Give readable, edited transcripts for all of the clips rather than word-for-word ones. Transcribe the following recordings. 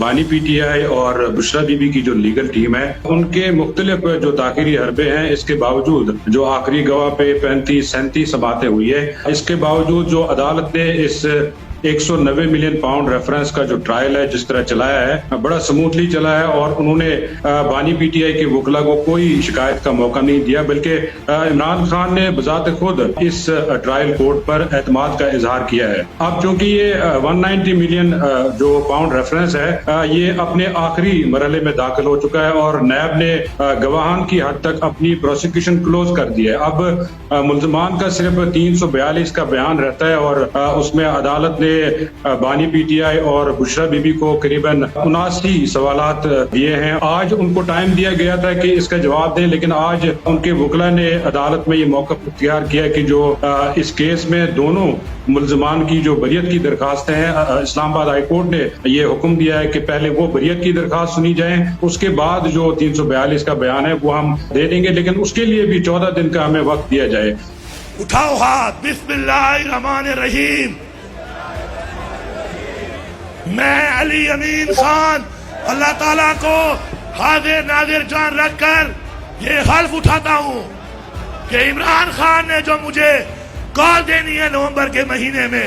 بانی P T I اور بشرا be be کی جو لیگل ٹیم ہے ان کے مختلف جو داخلی حربے ہیں، اس کے باوجود جو آخری گواہ پہ 35-37 سماعتیں ہوئی ہے، اس کے باوجود جو عدالت نے اس 190 ملین پاؤنڈ ریفرنس کا جو ٹرائل ہے جس طرح چلایا ہے، بڑا سموتھلی چلا ہے، اور انہوں نے بانی پی ٹی آئی کے وکلا کو کوئی شکایت کا موقع نہیں دیا، بلکہ عمران خان نے بذات خود اس ٹرائل کورٹ پر اعتماد کا اظہار کیا ہے۔ اب چونکہ یہ 190 ملین جو پاؤنڈ ریفرنس ہے یہ اپنے آخری مرحلے میں داخل ہو چکا ہے، اور نیب نے گواہان کی حد تک اپنی پروسیکیوشن کلوز کر دی ہے۔ اب ملزمان کا صرف 342 کا بیان رہتا ہے، اور اس میں عدالت نے بانی پی ٹی آئی اور بشرا بی بی کو قریباً 79 سوالات دیے ہیں۔ آج ان کو ٹائم دیا گیا تھا کہ اس کا جواب دیں، لیکن آج ان کے وکلا نے عدالت میں یہ موقف اختیار کیا کہ جو اس کیس میں دونوں ملزمان کی جو بریت کی درخواستیں ہیں، اسلام آباد ہائی کورٹ نے یہ حکم دیا ہے کہ پہلے وہ بریت کی درخواست سنی جائیں، اس کے بعد جو 342 کا بیان ہے وہ ہم دے دیں گے، لیکن اس کے لیے بھی 14 دن کا ہمیں وقت دیا جائے۔ اٹھاؤ ہاتھ، بسم اللہ الرحمن الرحیم۔ میں علی امین خان اللہ تعالیٰ کو حاضر ناظر جان رکھ کر یہ حلف اٹھاتا ہوں کہ عمران خان نے جو مجھے کال دینی ہے نومبر کے مہینے میں،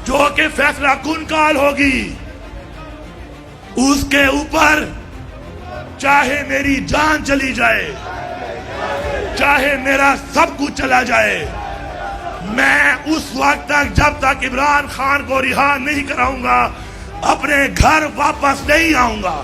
جو کہ فیصلہ کن کال ہوگی، اس کے اوپر چاہے میری جان چلی جائے، چاہے میرا سب کچھ چلا جائے، میں اس وقت تک جب تک عمران خان کو رہا نہیں کراؤں گا اپنے گھر واپس نہیں آؤں گا۔